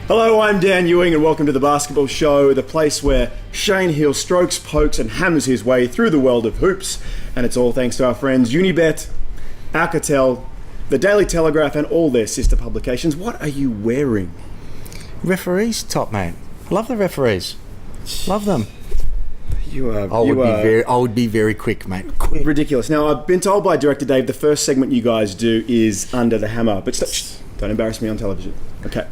Hello, I'm Dan Ewing and welcome to The Basketball Show, the place where Shane Hill strokes, pokes and hammers his way through the world of hoops. And it's all thanks to our friends Unibet, Alcatel, the Daily Telegraph and all their sister publications. What are you wearing? Referees top, mate. Love the referees. Love them. I would be very quick, mate. Quick. Ridiculous. Now, I've been told by Director Dave the first segment you guys do is Under the Hammer. But don't embarrass me on television. Okay.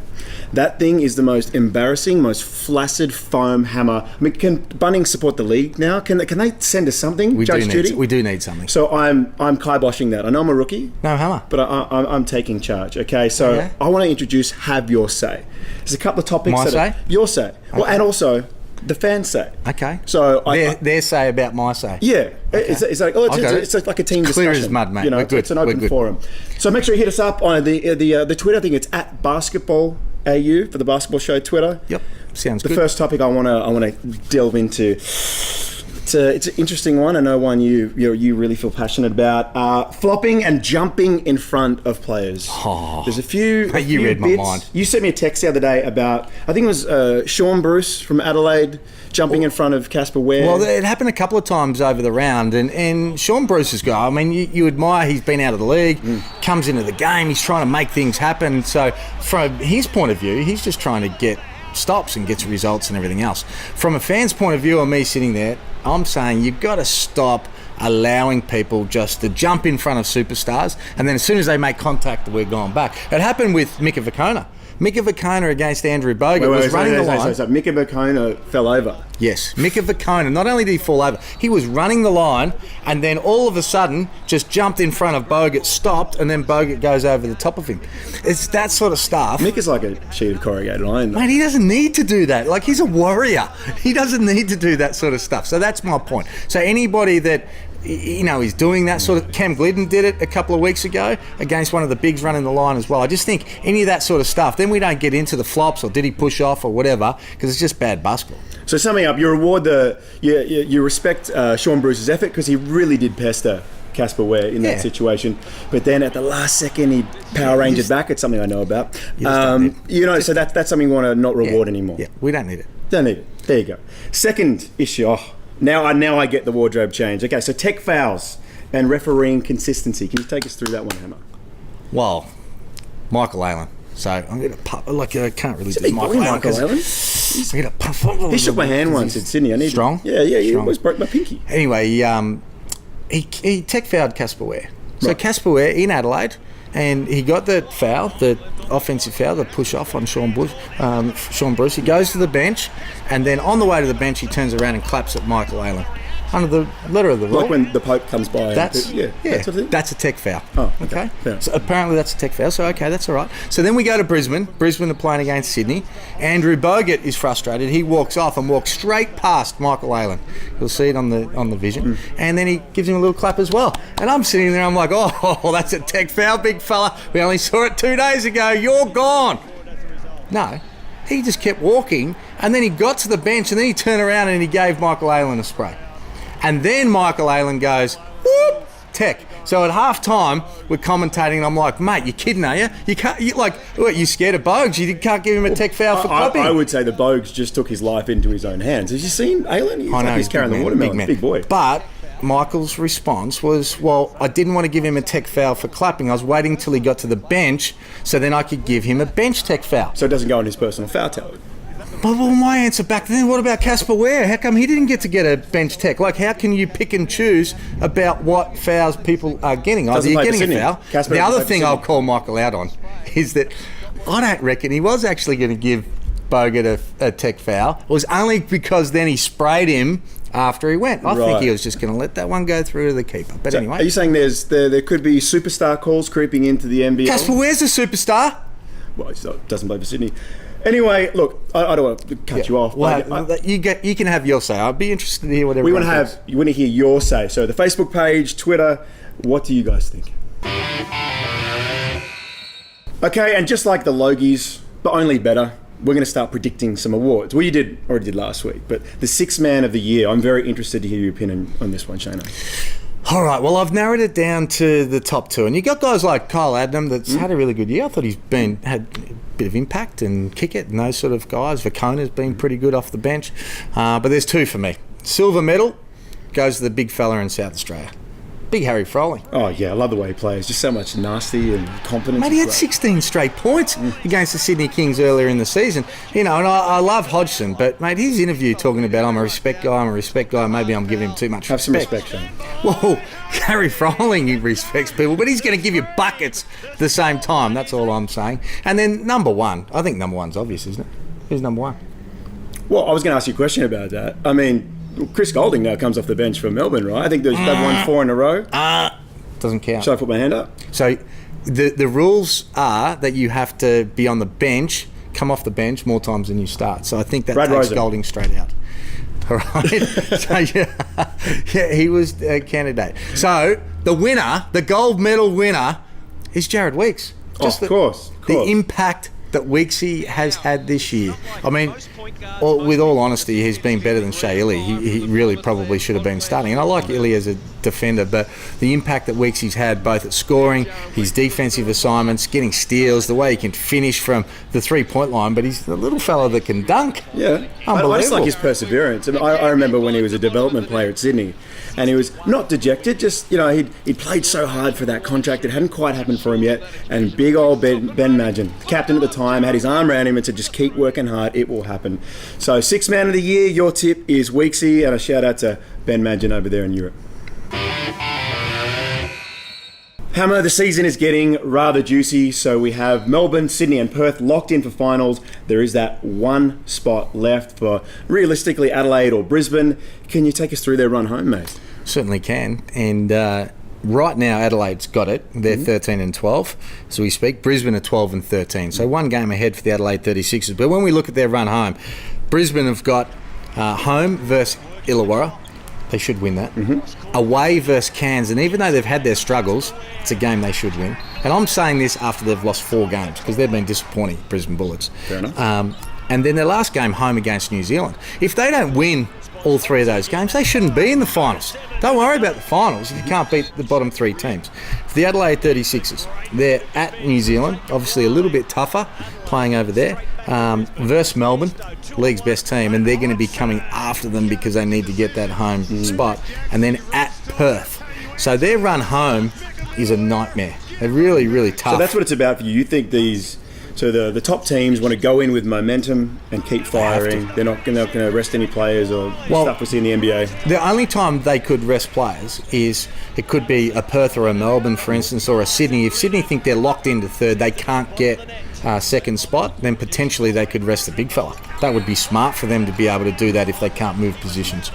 That thing is the most embarrassing, most flaccid foam hammer. I mean, can Bunnings support the league now? Can they send us something? We do need something. So I'm kiboshing that. I know I'm a rookie. No hammer. But I'm taking charge. Okay, so okay. I want to introduce Have Your Say. There's a couple of topics. My say? Your say. Okay. Well, and also the fans say. Okay. So their say about my say. Yeah. Okay. It's like a team discussion. Clear as mud, mate. You know, it's an open forum. So make sure you hit us up on the Twitter. I think it's at Basketball AU for the Basketball Show Twitter. Yep, sounds good. The first topic I want to delve into. It's an interesting one. I know one you really feel passionate about. Flopping and jumping in front of players. Oh, there's a few. You read my mind. You sent me a text the other day about, I think it was Sean Bruce from Adelaide jumping in front of Casper Ware. Well, it happened a couple of times over the round, and Sean Bruce's guy, I mean, you admire, he's been out of the league, comes into the game, he's trying to make things happen. So from his point of view, he's just trying to get stops and gets results and everything else. From a fan's point of view, or me sitting there, I'm saying you've got to stop allowing people just to jump in front of superstars, and then as soon as they make contact, we're going back. It happened with Mika Vukona. Mika Vukona against Andrew Bogut was running the line. So Mika Vukona fell over. Yes, Mika Vukona, not only did he fall over, he was running the line and then all of a sudden just jumped in front of Bogut, stopped, and then Bogut goes over the top of him. It's that sort of stuff. Mika's like a sheet of corrugated iron. Mate, he doesn't need to do that. Like, he's a warrior. He doesn't need to do that sort of stuff. So that's my point. So anybody that, you know, he's doing that sort of... Cam Glidden did it a couple of weeks ago against one of the bigs running the line as well. I just think any of that sort of stuff, then we don't get into the flops or did he push off or whatever, because it's just bad basketball. So summing up, you respect Sean Bruce's effort because he really did pester Casper Ware in that situation, but then at the last second he power ranged it back. It's something I know about. So that's something we want to not reward anymore. Yeah, we don't need it. Don't need it. There you go. Second issue. Now I get the wardrobe change. Okay, so tech fouls and refereeing consistency. Can you take us through that one, Hammer? Well, Michael Allen. So I'm going to puff. Like, I can't really do Michael Allen. I'm going to puff. He shook my hand once in Sydney. I need strong. Yeah. He almost broke my pinky. Anyway, he tech fouled Casper Ware. So Casper Ware in Adelaide, and he got the foul, the offensive foul, the push off on Sean Bruce. He goes to the bench, and then on the way to the bench, he turns around and claps at Michael Allen. Under the letter of the rule. Like when the Pope comes by. That's a tech foul. Oh, okay. So apparently that's a tech foul. So okay, that's all right. So then we go to Brisbane. Brisbane are playing against Sydney. Andrew Bogut is frustrated. He walks off and walks straight past Michael Allen. You'll see it on the vision. And then he gives him a little clap as well. And I'm sitting there. I'm like, oh, that's a tech foul, big fella. We only saw it 2 days ago. You're gone. No. He just kept walking, and then he got to the bench, and then he turned around and he gave Michael Allen a spray. And then Michael Allen goes, whoop, tech. So at half time, we're commentating, and I'm like, mate, you're kidding, are you? You can't, you scared of Bogues? You can't give him a tech foul for clapping? I would say the Bogues just took his life into his own hands. Have you seen Allen? He's carrying the watermelon, big boy. But Michael's response was, well, I didn't want to give him a tech foul for clapping. I was waiting till he got to the bench so then I could give him a bench tech foul. So it doesn't go on his personal foul tally? Well, my answer back then, what about Casper Ware? How come he didn't get to get a bench tech? Like, how can you pick and choose about what fouls people are getting? Either you're getting a foul. The other thing I'll call Michael out on is that I don't reckon he was actually going to give Bogut a tech foul. It was only because then he sprayed him after he went. I think he was just going to let that one go through to the keeper. But so anyway. Are you saying there could be superstar calls creeping into the NBL? Casper Ware's a superstar. Well, he doesn't play for Sydney. Anyway, look, I don't want to cut you off. Well, you can have your say. I'd be interested to hear whatever. You want to hear your say. So the Facebook page, Twitter, what do you guys think? Okay, and just like the Logies, but only better, we're going to start predicting some awards. Well, you already did last week, but the sixth man of the year. I'm very interested to hear your opinion on this one, Shana. All right, well, I've narrowed it down to the top two. And you got guys like Kyle Adnam that's had a really good year. I thought he's had a bit of impact and kick it and those sort of guys. Vacona's been pretty good off the bench. But there's two for me. Silver medal goes to the big fella in South Australia. Big Harry Froling. Oh, yeah, I love the way he plays. Just so much nasty and confidence. Mate, he had 16 straight points against the Sydney Kings earlier in the season. You know, and I love Hodgson, but, mate, his interview talking about I'm a respect guy, maybe I'm giving him too much respect. Have some respect, Shane. Well, Harry Froling, he respects people, but he's going to give you buckets at the same time. That's all I'm saying. And then number one. I think number one's obvious, isn't it? Who's number one? Well, I was going to ask you a question about that. I mean, Chris Goulding now comes off the bench for Melbourne, right? I think they've won 4 in a row. Doesn't count. Should I put my hand up? So the rules are that you have to be on the bench, come off the bench more times than you start. So I think that Brad takes Rosen. Goulding straight out. All right. So yeah, he was a candidate. So the winner, the gold medal winner, is Jared Weeks. Of course. The impact that Weeksy has had this year. I mean, with all honesty, he's been better than Shea Ili. He really probably should have been starting. And I like Ili as a defender, but the impact that Weeksy's had both at scoring, his defensive assignments, getting steals, the way he can finish from the three-point line, but he's the little fella that can dunk. Yeah. Unbelievable. I just like his perseverance. I remember when he was a development player at Sydney, and he was not dejected, just, you know, he'd played so hard for that contract. It hadn't quite happened for him yet. And big old Ben Madgen, the captain at the time, had his arm around him and said, just keep working hard, it will happen. So, sixth man of the year, your tip is Weeksy, and a shout out to Ben Madgen over there in Europe. Hammer, the season is getting rather juicy, so we have Melbourne, Sydney and Perth locked in for finals. There is that one spot left for, realistically, Adelaide or Brisbane. Can you take us through their run home, mate? Certainly can. And right now, Adelaide's got it. They're 13 and 12 as we speak. Brisbane are 12 and 13. So one game ahead for the Adelaide 36ers. But when we look at their run home, Brisbane have got home versus Illawarra. They should win that. Away versus Cairns, and even though they've had their struggles, it's a game they should win. And I'm saying this after they've lost 4 games because they've been disappointing, Brisbane Bullets. Fair enough. And then their last game home against New Zealand. If they don't win all 3 of those games, they shouldn't be in the finals. Don't worry about the finals if you can't beat the bottom 3 teams. For the Adelaide 36ers, they're at New Zealand, obviously a little bit tougher playing over there, versus Melbourne, league's best team, and they're going to be coming after them because they need to get that home spot. And then at Perth. So their run home is a nightmare. They're really, really tough. So that's what it's about for you. You think so the top teams want to go in with momentum and keep firing. They're not going to rest any players or stuff we see in the NBA. The only time they could rest players is it could be a Perth or a Melbourne, for instance, or a Sydney. If Sydney think they're locked into third, they can't get second spot, then potentially they could rest the big fella. That would be smart for them to be able to do that if they can't move positions.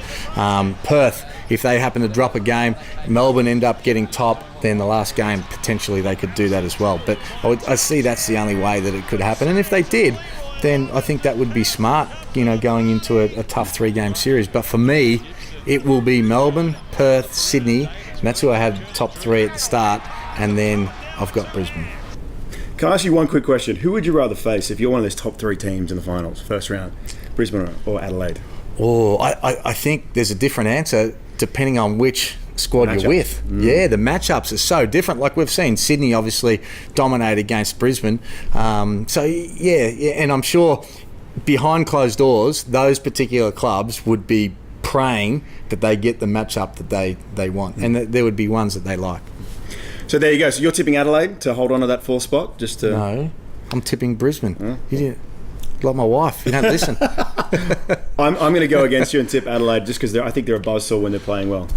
Perth, if they happen to drop a game, Melbourne end up getting top, then the last game potentially they could do that as well. But I see that's the only way that it could happen. And if they did, then I think that would be smart, you know, going into a tough 3-game series. But for me, it will be Melbourne, Perth, Sydney, and that's who I had top 3 at the start, and then I've got Brisbane. Can I ask you one quick question? Who would you rather face if you're one of those top 3 teams in the finals, first round, Brisbane or Adelaide? Oh, I think there's a different answer depending on which squad you're with. Yeah, the matchups are so different. Like we've seen Sydney obviously dominate against Brisbane. So, yeah, and I'm sure behind closed doors, those particular clubs would be praying that they get the matchup that they want, and that there would be ones that they like. So there you go. So you're tipping Adelaide to hold on to that 4th spot? No, I'm tipping Brisbane. You didn't, like my wife, you don't listen. I'm going to go against you and tip Adelaide just because I think they're a buzzsaw when they're playing well.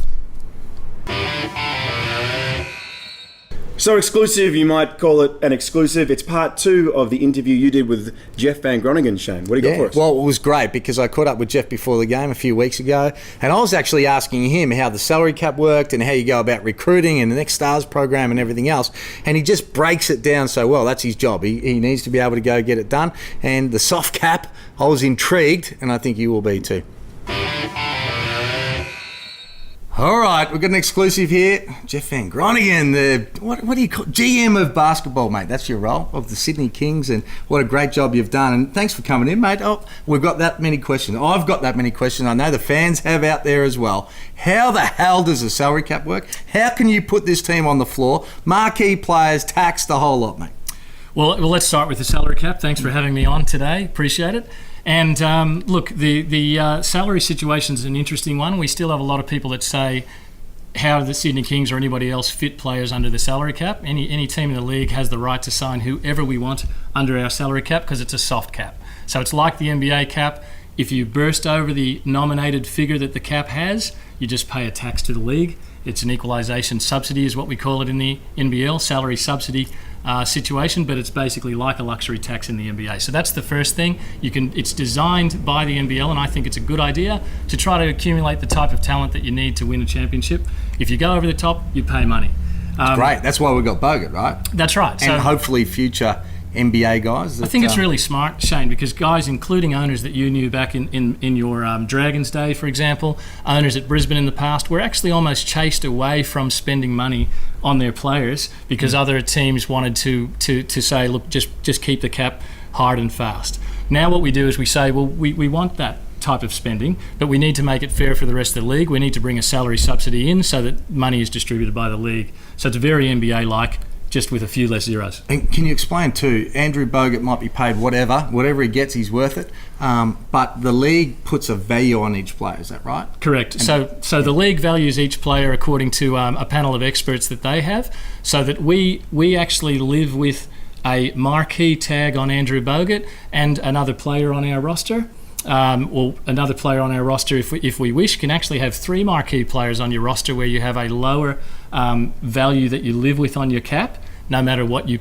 So exclusive, you might call it an exclusive. It's part 2 of the interview you did with Jeff Van Groningen, Shane. What do you got for us? Well, it was great because I caught up with Jeff before the game a few weeks ago, and I was actually asking him how the salary cap worked and how you go about recruiting and the Next Stars program and everything else, and he just breaks it down so well. That's his job. He needs to be able to go get it done. And the soft cap, I was intrigued, and I think you will be too. All right, we've got an exclusive here. Jeff Van Groningen, the what do you call GM of basketball, mate? That's your role, of the Sydney Kings, and what a great job you've done. And thanks for coming in, mate. Oh, we've got that many questions. I've got that many questions. I know the fans have out there as well. How the hell does the salary cap work? How can you put this team on the floor? Marquee players, tax, the whole lot, mate. Well, let's start with the salary cap. Thanks for having me on today. Appreciate it. And look, the salary situation is an interesting one. We still have a lot of people that say, how do the Sydney Kings or anybody else fit players under the salary cap? Any team in the league has the right to sign whoever we want under our salary cap because it's a soft cap. So it's like the NBA cap. If you burst over the nominated figure that the cap has, you just pay a tax to the league. It's an equalisation subsidy is what we call it in the NBL, salary subsidy situation, but it's basically like a luxury tax in the NBA. So that's the first thing. It's designed by the NBL, and I think it's a good idea to try to accumulate the type of talent that you need to win a championship. If you go over the top, you pay money. Great. That's why we got Bogut, right? That's right. And hopefully future NBA guys. I think it's really smart, Shane, because guys, including owners that you knew back in your Dragons day, for example, owners at Brisbane in the past, were actually almost chased away from spending money on their players because other teams wanted to say, look, just keep the cap hard and fast. Now what we do is we say, well, we want that type of spending, but we need to make it fair for the rest of the league. We need to bring a salary subsidy in so that money is distributed by the league. So it's very NBA-like, just with a few less zeros. And can you explain too, Andrew Bogut might be paid whatever he gets, he's worth it, but the league puts a value on each player, is that right? Correct. So the league values each player according to a panel of experts that they have, so that we actually live with a marquee tag on Andrew Bogut and another player on our roster. Or another player on our roster, if we wish, can actually have 3 marquee players on your roster where you have a lower value that you live with on your cap, no matter what you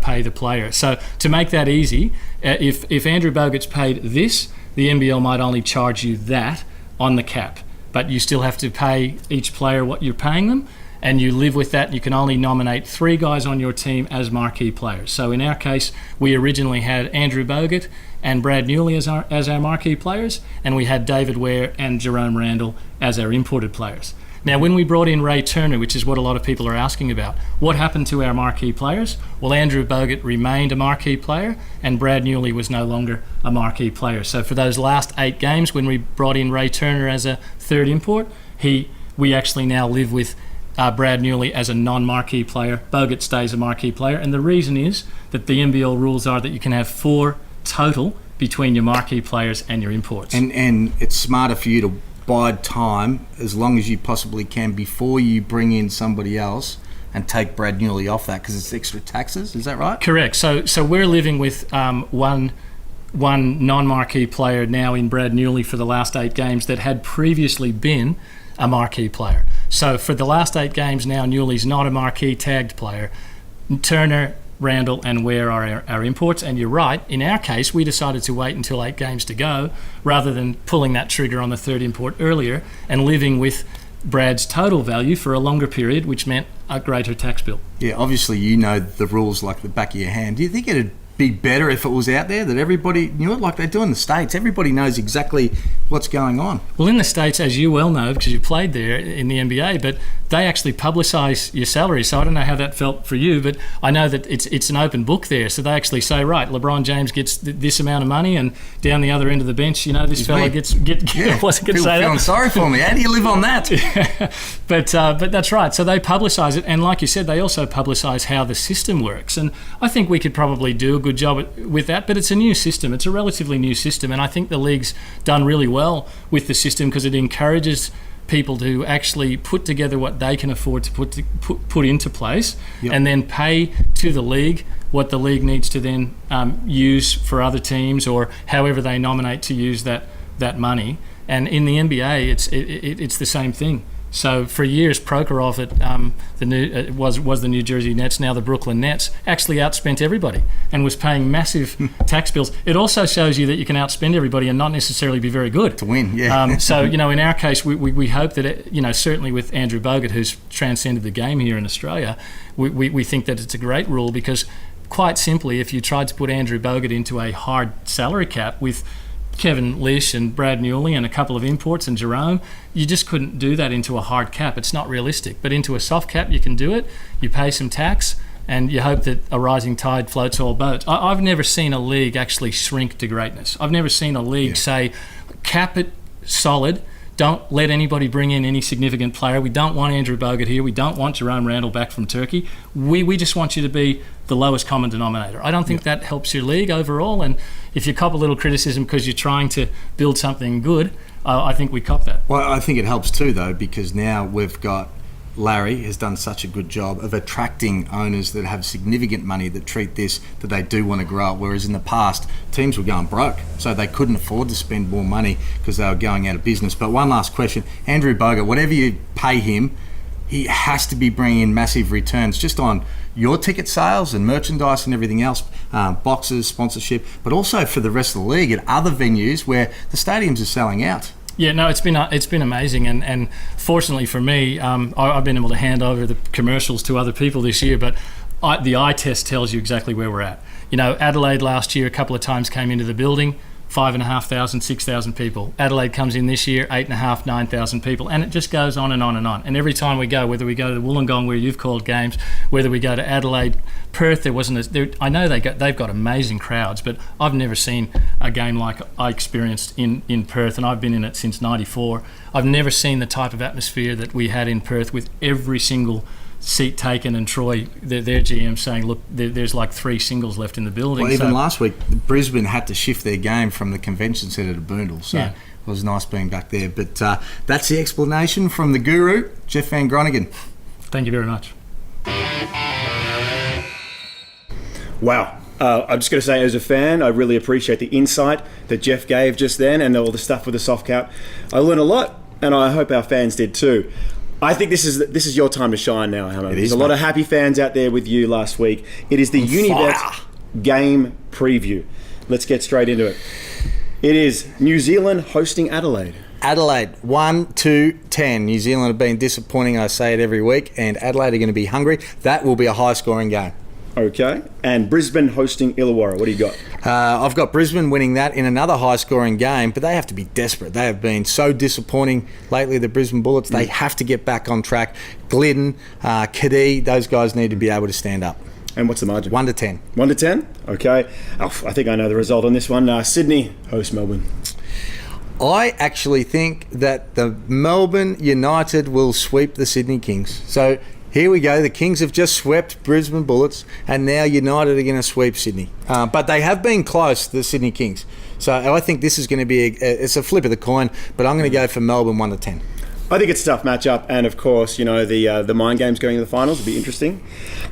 pay the player. So to make that easy, if Andrew Bogut's paid this, the NBL might only charge you that on the cap, but you still have to pay each player what you're paying them, and you live with that. You can only nominate 3 guys on your team as marquee players. So in our case, we originally had Andrew Bogut and Brad Newley as our marquee players, and we had David Ware and Jerome Randall as our imported players. Now, when we brought in Ray Turner, which is what a lot of people are asking about, what happened to our marquee players? Well, Andrew Bogut remained a marquee player, and Brad Newley was no longer a marquee player. So for those last 8 games, when we brought in Ray Turner as a third import, we actually now live with Brad Newley as a non-marquee player. Bogut stays a marquee player, and the reason is that the NBL rules are that you can have 4 total between your marquee players and your imports. And it's smarter for you to bide time as long as you possibly can before you bring in somebody else and take Brad Newley off that because it's extra taxes. Is that right? Correct. So we're living with one non-marquee player now in Brad Newley for the last 8 games that had previously been a marquee player. So for the last 8 games now, Newley's not a marquee tagged player. Turner, Randall and Ware are our imports, and you're right, in our case we decided to wait until 8 games to go rather than pulling that trigger on the third import earlier and living with Brad's total value for a longer period, which meant a greater tax bill. Yeah, obviously you know the rules like the back of your hand. Do you think it'd be better if it was out there that everybody knew it like they do in the States? Everybody knows exactly what's going on. Well, in the States, as you well know, because you played there in the NBA, but they actually publicise your salary. So I don't know how that felt for you, but I know that it's an open book there. So they actually say, right, LeBron James gets this amount of money, and down the other end of the bench, this fella gets yeah. wasn't going to say that. Feeling sorry for me. How do you live on that? But that's right. So they publicise it, and like you said, they also publicise how the system works. And I think we could probably do a good job with that, but it's a new system. It's a relatively new system, and I think the league's done really well with the system because it encourages people to actually put together what they can afford to put into place, yep, and then pay to the league what the league needs to then use for other teams or however they nominate to use that money. And in the NBA, it's the same thing. So for years, Prokhorov at was the New Jersey Nets, now the Brooklyn Nets, actually outspent everybody and was paying massive tax bills. It also shows you that you can outspend everybody and not necessarily be very good to win. Yeah. So in our case, we hope that certainly with Andrew Bogut, who's transcended the game here in Australia, we think that it's a great rule because, quite simply, if you tried to put Andrew Bogut into a hard salary cap with Kevin Lish and Brad Newley and a couple of imports and Jerome, you just couldn't do that into a hard cap. It's not realistic. But into a soft cap, you can do it. You pay some tax, and you hope that a rising tide floats all boats. I've never seen a league actually shrink to greatness. I've never seen a league say, cap it solid. Don't let anybody bring in any significant player. We don't want Andrew Bogut here. We don't want Jerome Randall back from Turkey. We just want you to be the lowest common denominator. I don't think that helps your league overall. And if you cop a little criticism because you're trying to build something good, I think we cop that. Well, I think it helps too, though, because now we've got Larry has done such a good job of attracting owners that have significant money that treat this, that they do want to grow up, whereas in the past, teams were going broke, so they couldn't afford to spend more money because they were going out of business. But one last question, Andrew Bogut, whatever you pay him, he has to be bringing in massive returns just on your ticket sales and merchandise and everything else, boxes, sponsorship, but also for the rest of the league at other venues where the stadiums are selling out. Yeah, no, it's been amazing, and fortunately for me, I've been able to hand over the commercials to other people this year, but the eye test tells you exactly where we're at. You know, Adelaide last year a couple of times came into the building, 5,500, 6,000 people. Adelaide comes in this year, 8,500, 9,000 people, and it just goes on and on and on. And every time we go, whether we go to Wollongong where you've called games, whether we go to Adelaide, Perth, I know they've got amazing crowds, but I've never seen a game like I experienced in Perth, and I've been in it since '94. I've never seen the type of atmosphere that we had in Perth with every single seat taken, and Troy, their GM, saying, look, there's like 3 singles left in the building. Well, even last week, Brisbane had to shift their game from the convention centre to Boondall, so it was nice being back there. But that's the explanation from the guru, Jeff Van Groningen. Thank you very much. Wow. I'm just going to say, as a fan, I really appreciate the insight that Jeff gave just then and all the stuff with the soft cap. I learned a lot, and I hope our fans did too. I think this is your time to shine now, Hammer. There's a lot of happy fans out there with you last week. It is the Unibet game preview. Let's get straight into it. It is New Zealand hosting Adelaide. Adelaide, 1-2-10. New Zealand have been disappointing, I say it every week, and Adelaide are going to be hungry. That will be a high-scoring game. Okay. And Brisbane hosting Illawarra. What do you got? I've got Brisbane winning that in another high-scoring game, but they have to be desperate. They have been so disappointing lately, the Brisbane Bullets. They have to get back on track. Glidden, Kadee, those guys need to be able to stand up. And what's the margin? 1-10. 1-10? Okay. I think I know the result on this one. Sydney host Melbourne. I actually think that the Melbourne United will sweep the Sydney Kings. So here we go. The Kings have just swept Brisbane Bullets, and now United are going to sweep Sydney. But they have been close, the Sydney Kings. So I think this is going to be it's a flip of the coin, but I'm going to go for Melbourne 1-10. I think it's a tough matchup, and of course, you know, the mind games going into the finals will be interesting.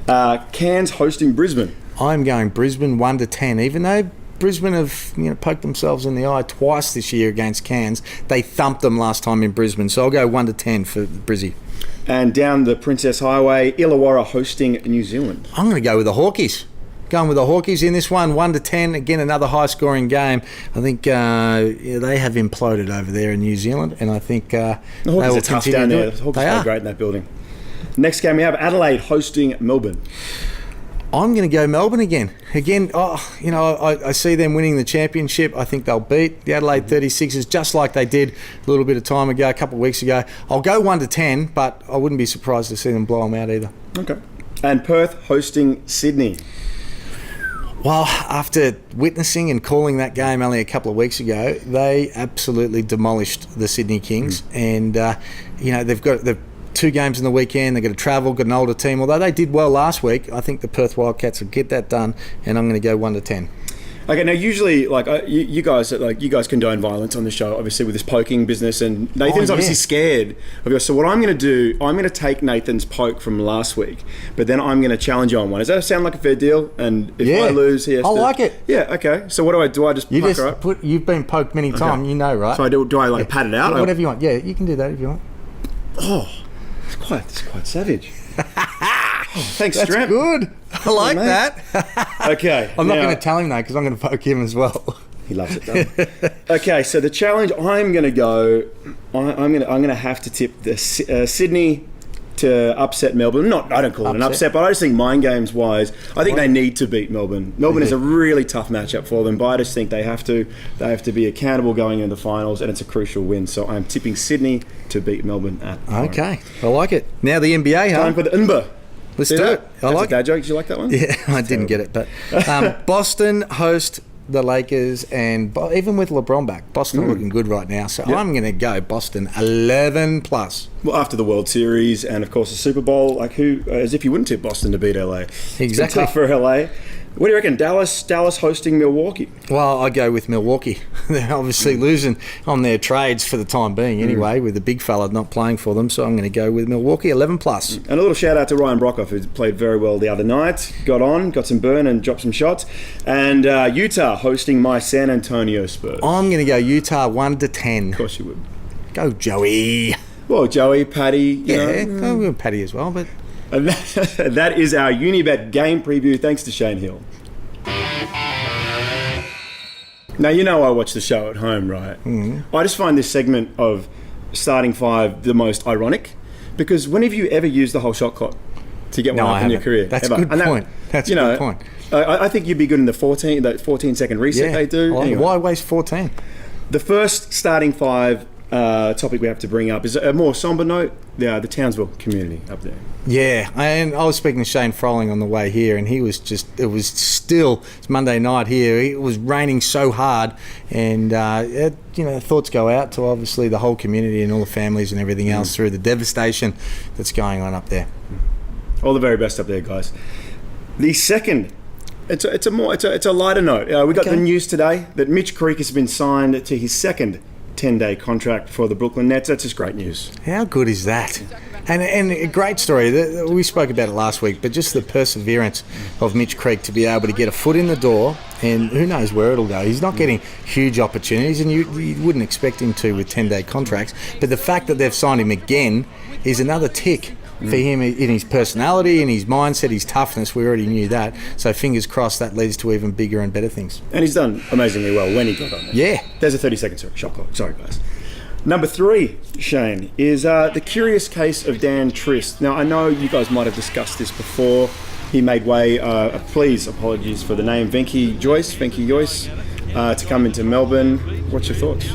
Cairns hosting Brisbane. I'm going Brisbane 1-10, even though Brisbane have poked themselves in the eye twice this year against Cairns. They thumped them last time in Brisbane, so I'll go 1-10 for Brizzy. And down the Princess Highway, Illawarra hosting New Zealand. I'm going to go with the Hawkies. Going with the Hawkies in this one, 1-10. Again, another high-scoring game. I think they have imploded over there in New Zealand, and I think the Hawkies are tough down there. The Hawkies play great in that building. Next game we have Adelaide hosting Melbourne. I'm going to go Melbourne again. I see them winning the championship. I think they'll beat the Adelaide 36ers just like they did a little bit of time ago, a couple of weeks ago. I'll go 1-10, but I wouldn't be surprised to see them blow them out either. Okay. And Perth hosting Sydney. Well, after witnessing and calling that game only a couple of weeks ago, they absolutely demolished the Sydney Kings. And, they've got the 2 games in the weekend. They're going to travel, got an older team. Although they did well last week, I think the Perth Wildcats will get that done, and I'm going to go 1-10. Okay, now usually, you guys condone violence on the show, obviously with this poking business, and Nathan's obviously scared of you. So what I'm going to do, I'm going to take Nathan's poke from last week, but then I'm going to challenge you on one. Does that sound like a fair deal? And if I lose, he has to... I like it. Yeah, okay. So what do I do? I just pucker up? You've been poked many times, you know, right? So do I pat it out? Whatever you want. Yeah, you can do that if you want. Oh, it's quite savage. Thanks, That's Stramp. good. I like that. Okay. I'm not going to tell him though, because I'm going to poke him as well. He loves it, though. Okay, so the challenge I'm going to go. I'm going to have to tip the Sydney to upset Melbourne. I don't call it an upset, but I just think mind games wise, I think they need to beat Melbourne. Melbourne is a really tough matchup for them, but I just think they have to be accountable going into the finals, and it's a crucial win. So I'm tipping Sydney to beat Melbourne at home. Okay, I like it. Now the NBA, huh? Time for the NBA. Let's do it. I like it. Dad joke. Did you like that one? Yeah, I didn't get it, but Boston host the Lakers, and even with LeBron back, Boston looking good right now. So I'm going to go Boston 11+. Well, after the World Series and of course the Super Bowl, like as if you wouldn't tip Boston to beat LA. Exactly. It's been tough for LA. What do you reckon? Dallas hosting Milwaukee? Well, I go with Milwaukee. They're obviously losing on their trades for the time being anyway, with the big fella not playing for them. So I'm going to go with Milwaukee 11+. And a little shout out to Ryan Brockhoff, who played very well the other night. Got some burn and dropped some shots. And Utah hosting my San Antonio Spurs. I'm going to go Utah 1-10. Of course you would. Go Joey. Well, Joey, Paddy. I'll go Paddy as well, but... And that is our Unibet game preview, thanks to Shane Hill. Now, you know I watch the show at home, right? I just find this segment of starting five the most ironic, because when have you ever used the whole shot clock to get one up in your career? That's a good point. That's a good point. I think you'd be good in the 14-second reset they do. Anyway. Why waste 14? The first starting five topic we have to bring up is a more somber note, the Townsville community up there. Yeah, and I was speaking to Shane Froling on the way here, and it's Monday night here. It was raining so hard, and thoughts go out to obviously the whole community and all the families and everything else through the devastation that's going on up there. All the very best up there, guys. The second, it's a lighter note. We got the news today that Mitch Creek has been signed to his second 10-day contract for the Brooklyn Nets. That's just great news. How good is that? And a great story. We spoke about it last week, but just the perseverance of Mitch Creek to be able to get a foot in the door, and who knows where it'll go. He's not getting huge opportunities, and you wouldn't expect him to with 10-day contracts. But the fact that they've signed him again is another tick for him in his personality, in his mindset, his toughness. We already knew that. So fingers crossed that leads to even bigger and better things. And he's done amazingly well when he got on there. Yeah. There's a 30-second shot clock. Sorry, guys. Number 3, Shane, is the curious case of Dan Trist. Now, I know you guys might have discussed this before. He made way, please, apologies for the name, Venky Joyce, to come into Melbourne. What's your thoughts?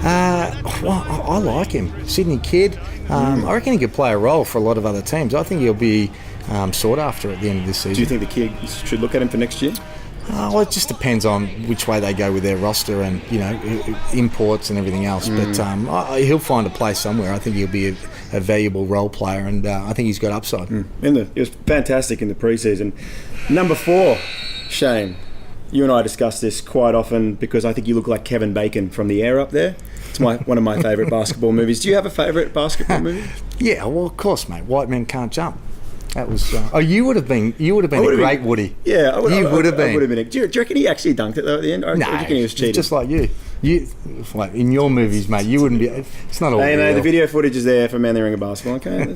Well, I like him. Sydney kid. I reckon he could play a role for a lot of other teams. I think he'll be sought after at the end of this season. Do you think the kid should look at him for next year? Well, it just depends on which way they go with their roster and, imports and everything else. But he'll find a place somewhere. I think he'll be a valuable role player, and I think he's got upside. It was fantastic in the preseason. Number 4, Shane. You and I discuss this quite often because I think you look like Kevin Bacon from The Air up there. It's one of my favourite basketball movies. Do you have a favourite basketball movie? Yeah, well, of course, mate. White Men Can't Jump. That was. You would have been a great Woody. Yeah, I would have been. Do you reckon he actually dunked it though at the end? No, do you reckon he was cheating? Just like you. Like in your movies, mate, you wouldn't be. It's not all. Hey, mate, the video footage is there for Man the Ring of Basketball. Okay,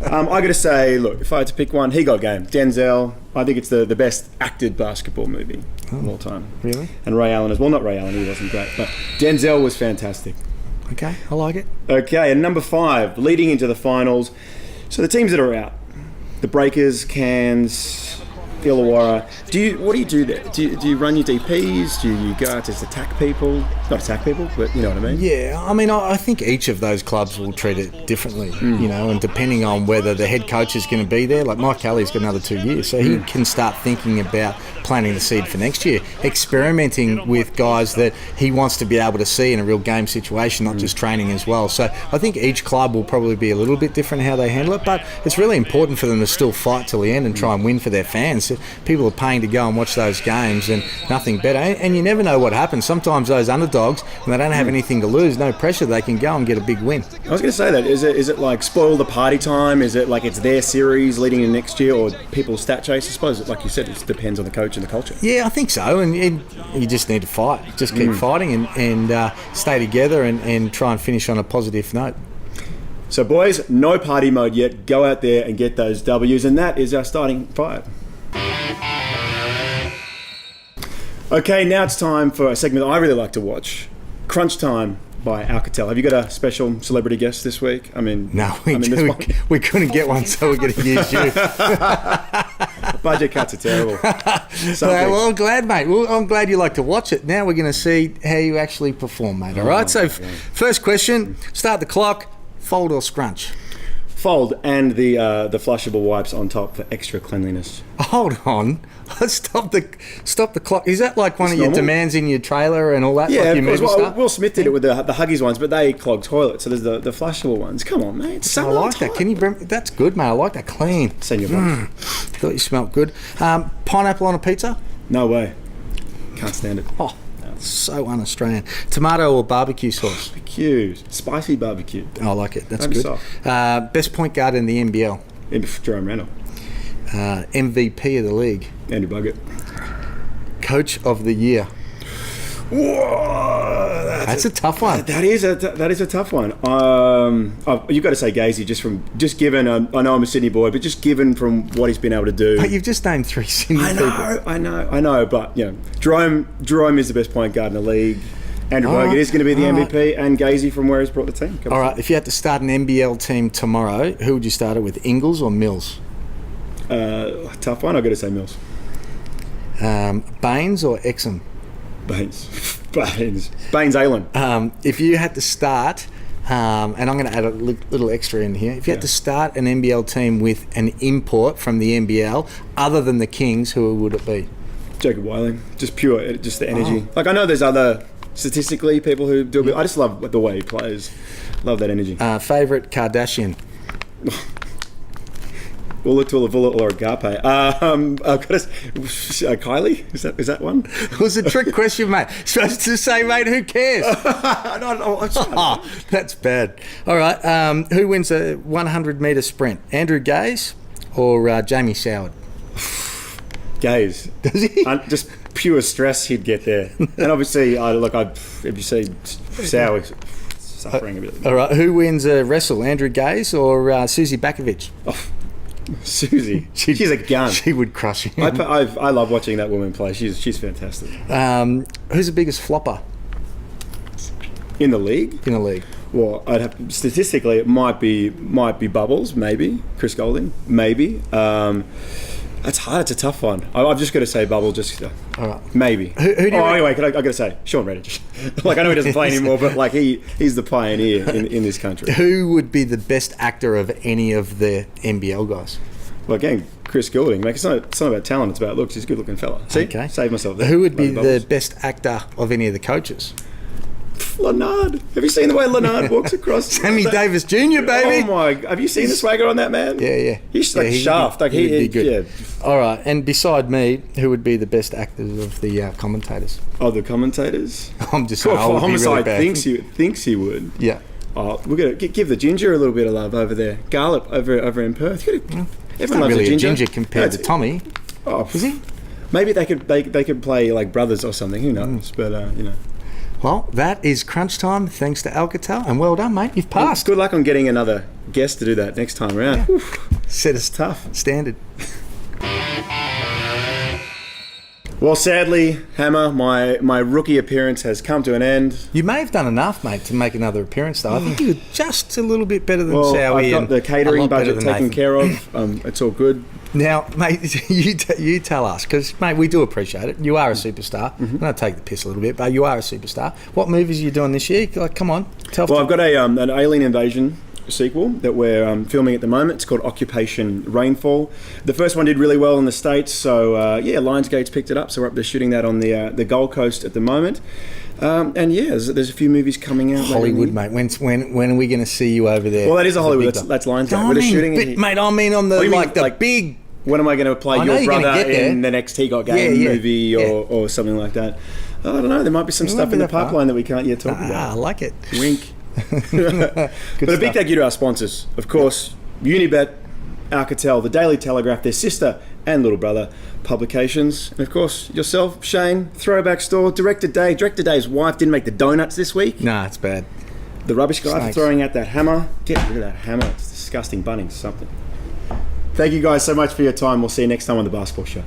I got to say, look, if I had to pick one, he got game. Denzel. I think it's the best acted basketball movie of all time. Really? And Ray Allen not Ray Allen, he wasn't great, but Denzel was fantastic. Okay, I like it. Okay, and number 5, leading into the finals. So the teams that are out, the Breakers, Cairns, Illawarra. What do you do there? Do you run your DPs? Do you go out to attack people? Not attack people, but you know what I mean? Yeah, I mean, I think each of those clubs will treat it differently, and depending on whether the head coach is going to be there. Like Mike Kelly's got another 2 years, so he can start thinking about planting the seed for next year, experimenting with guys that he wants to be able to see in a real game situation, not just training as well. So I think each club will probably be a little bit different how they handle it, but it's really important for them to still fight till the end and try and win for their fans. People are paying to go and watch those games, and nothing better. And you never know what happens. Sometimes those underdogs, when they don't have anything to lose, no pressure, they can go and get a big win. I was going to say that. Is it like spoil the party time? Is it like it's their series leading into next year, or people stat chase? I suppose, like you said, it depends on the coach and the culture. Yeah, I think so. And you just need to fight. Just keep fighting and stay together and try and finish on a positive note. So, boys, no party mode yet. Go out there and get those W's, and that is our starting 5. Okay, now it's time for a segment that I really like to watch. Crunchtime by Alcatel. Have you got a special celebrity guest this week? I mean, No, we couldn't get one, so we're going to use you. Budget cuts are terrible. Well, I'm glad, mate. Well, I'm glad you like to watch it. Now we're going to see how you actually perform, mate. All right. So, first question: start the clock. Fold or scrunch? Fold, and the flushable wipes on top for extra cleanliness. Hold on. Stop the clock. Is that like one of your normal. demands in your trailer and all that? Yeah, like of your course. movie Well, stuff? Will Smith did it with the Huggies ones, but they clog toilets. So there's the flushable ones. Come on, mate. I like that. Can you bring? That's good, mate. I like that clean. Send your box. Thought you smelled good. Pineapple on a pizza? No way. Can't stand it. Oh, so un-Australian. Tomato or barbecue sauce? Barbecue. Spicy barbecue. I like it. That's Don't be good. soft. Best point guard in the NBL? Jerome Randall. MVP of the league? Andrew Buggett. Coach of the year? Whoa, That's a tough one. That is a tough one. You've got to say Gazy just given. I know I'm a Sydney boy, but just given from what he's been able to do. But you've just named 3 Sydney people. I know. But Jerome is the best point guard in the league. Andrew Bogut is going to be the MVP, and Gazy from where he's brought the team. All right, if you had to start an NBL team tomorrow, who would you start it with, Ingles or Mills? Tough one. I've got to say Mills. Baines or Exum? Baines Aylan. If you had to start, and I'm going to add a little extra in here, if you had to start an NBL team with an import from the NBL, other than the Kings, who would it be? Jacob Weiling. Just the energy. Like, I know there's other, statistically, people who do it. I just love the way he plays. Love that energy. Favourite Kardashian? Ulatula or Agape. I've got Kylie. Is that one? It was a trick question, mate. Supposed to say, mate, who cares? That's bad. All right. Who wins a 100-metre sprint? Andrew Gaze or Jamie Soward? Gaze. Does he? Just pure stress he'd get there. And obviously, if you see Soward suffering a bit. All right. Who wins a wrestle? Andrew Gaze or Susie Bakovic? Susie, she's a gun. She would crush him. I love watching that woman play. She's fantastic. Who's the biggest flopper in the league? In the league, well, statistically it might be Bubbles, maybe Chris Golding, maybe. That's hard. It's a tough one. I've just got to say Bubble. Just all right. Maybe. Who do you anyway, I got to say Sean Redditch. Like, I know he doesn't play anymore, but like he's the pioneer in this country. Who would be the best actor of any of the NBL guys? Well, again, Chris Goulding. Like, it's not about talent. It's about looks. He's a good-looking fella. See, okay. Save myself there. Who would be the best actor of any of the coaches? Lennard. Have you seen the way Lennard walks across? Sammy Davis Jr., baby. Oh my! Have you seen the swagger on that man? Yeah. He's like shaft. Like he would be good. Yeah. All right. And beside me, who would be the best actors of the commentators? Oh, the commentators. I'm just saying. Well, Homicide really thinks he would. Yeah. Oh, we're gonna give the ginger a little bit of love over there. Garlic over in Perth. Everyone loves really a ginger compared to Tommy. Oh, is he? Maybe they could play like brothers or something. Who knows? But Well, that is crunch time, thanks to Alcatel, and well done, mate. You've passed. Good luck on getting another guest to do that next time around. Yeah. Set us tough standard. Well, sadly, Hammer, my rookie appearance has come to an end. You may have done enough, mate, to make another appearance, though. I think you were just a little bit better than Sowie. I've got the catering budget taken care of. It's all good. Now, mate, you tell us, because, mate, we do appreciate it. You are a superstar. I'm going to take the piss a little bit, but you are a superstar. What movies are you doing this year? Like, come on, tell. Well, I've got an Alien Invasion sequel that we're filming at the moment. It's called Occupation Rainfall. The first one did really well in the States, so Lionsgate's picked it up, so we're up there shooting that on the Gold Coast at the moment. There's a few movies coming out. Hollywood, mate. When are we going to see you over there? Well, that is a Hollywood. That's Lionsgate. We're just shooting. Mate, I mean on the big. When am I going to play your brother in the next He Got Game movie or something like that? I don't know. There might be some stuff in the pipeline that we can't yet talk about. I like it. Wink. But a big thank you to our sponsors. Of course, Unibet, Alcatel, the Daily Telegraph, their sister and little brother publications. And of course, yourself, Shane, Throwback Store, Director Day. Director Day's wife didn't make the donuts this week. Nah, it's bad. The rubbish guy for throwing out that hammer. Get rid of that hammer. It's disgusting. Bunnings, something. Thank you guys so much for your time. We'll see you next time on The Basketball Show.